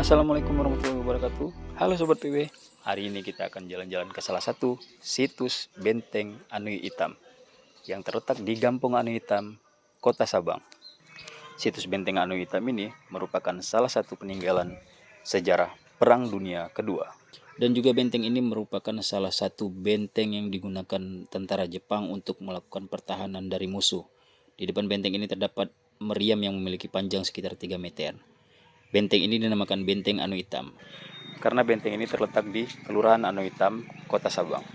Assalamualaikum warahmatullahi wabarakatuh. Halo Sobat PW. Hari ini kita akan jalan-jalan ke salah satu situs Benteng Anui Hitam yang terletak di Gampong Anui Hitam, Kota Sabang. Situs Benteng Anui Hitam ini merupakan salah satu peninggalan sejarah Perang Dunia Kedua. Dan juga benteng ini merupakan salah satu benteng yang digunakan tentara Jepang untuk melakukan pertahanan dari musuh. Di depan benteng ini terdapat meriam yang memiliki panjang sekitar 3 meter. Benteng ini dinamakan Benteng Anui Hitam karena benteng ini terletak di Kelurahan Anui Hitam, Kota Sabang.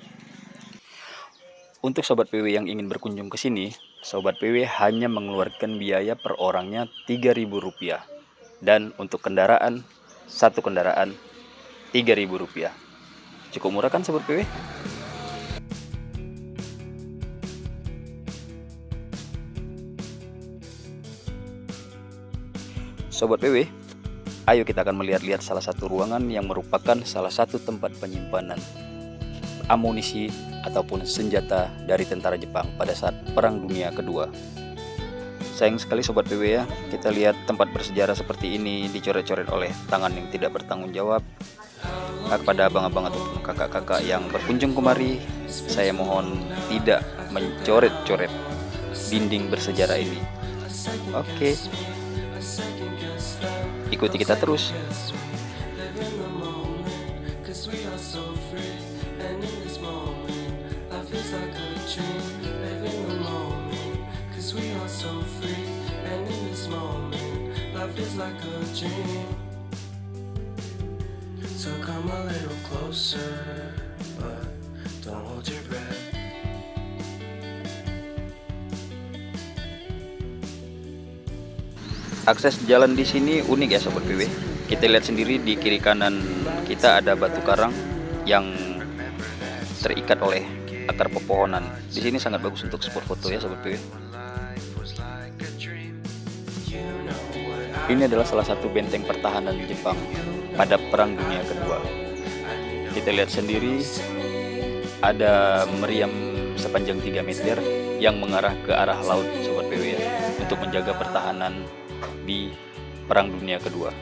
Untuk Sobat PW yang ingin berkunjung ke sini, Sobat PW hanya mengeluarkan biaya per orangnya Rp3.000. Dan untuk kendaraan, satu kendaraan Rp3.000. Cukup murah kan Sobat PW? Sobat PW, ayo kita akan melihat-lihat salah satu ruangan yang merupakan salah satu tempat penyimpanan amunisi ataupun senjata dari tentara Jepang pada saat Perang Dunia Kedua. Sayang sekali Sobat PW ya, kita lihat tempat bersejarah seperti ini dicoret-coret oleh tangan yang tidak bertanggung jawab. Kepada abang-abang ataupun kakak-kakak yang berkunjung kemari, saya mohon tidak mencoret-coret dinding bersejarah ini. Oke. Ikuti kita terus. Akses jalan di sini unik ya Sobat PW. Kita lihat sendiri di kiri kanan kita ada batu karang yang terikat oleh akar pepohonan. Di sini sangat bagus untuk spot foto ya Sobat PW. Ini adalah salah satu benteng pertahanan Jepang pada Perang Dunia Kedua. Kita lihat sendiri ada meriam sepanjang 3 meter yang mengarah ke arah laut Sobat PW ya, untuk menjaga pertahanan di Perang Dunia Kedua.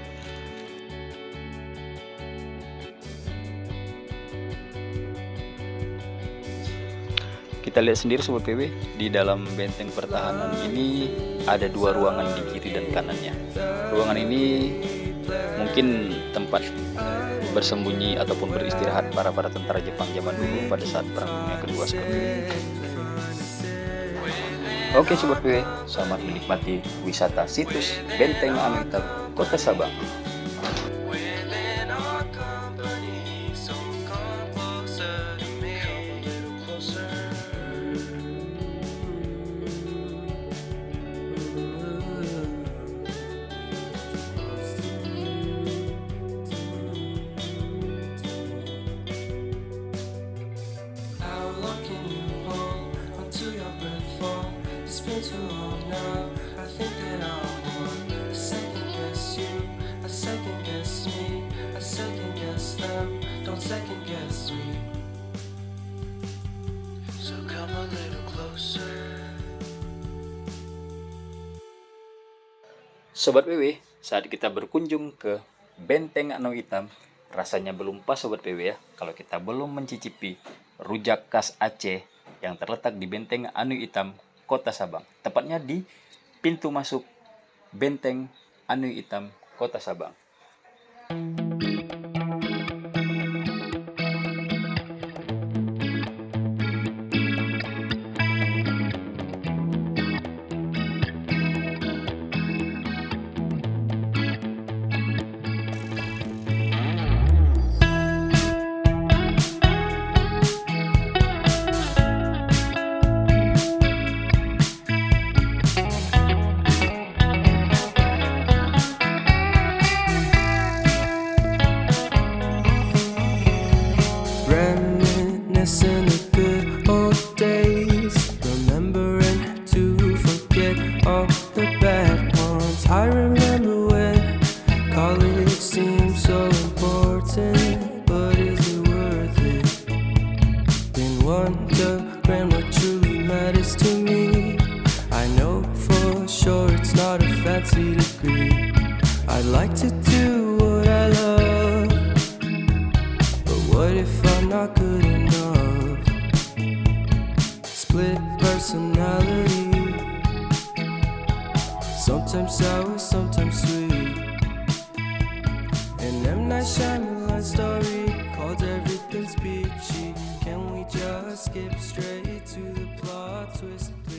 Kita lihat sendiri Sobat PW, di dalam benteng pertahanan ini ada 2 ruangan di kiri dan kanannya. Ruangan ini mungkin tempat bersembunyi ataupun beristirahat para tentara Jepang zaman dulu pada saat Perang Dunia Kedua seperti ini. Oke Sobat PW, selamat menikmati wisata situs Benteng Anui Hitam, Kota Sabang. Sobat PW, saat kita berkunjung ke Benteng Anui Hitam, rasanya belum pas Sobat PW ya, kalau kita belum mencicipi rujak khas Aceh yang terletak di Benteng Anui Hitam, Kota Sabang. Tepatnya di pintu masuk Benteng Anui Hitam, Kota Sabang. Reminiscing the good old days, remembering to forget all the bad ones. I remember when college seemed so important, but is it worth it? Been wondering what truly matters to me. I know for sure it's not a fancy degree. I'd like to do what I love not good enough. Split personality, sometimes sour, sometimes sweet. An M. Night Shyamalan story called Everything's Peachy. Can we just skip straight to the plot twist, please?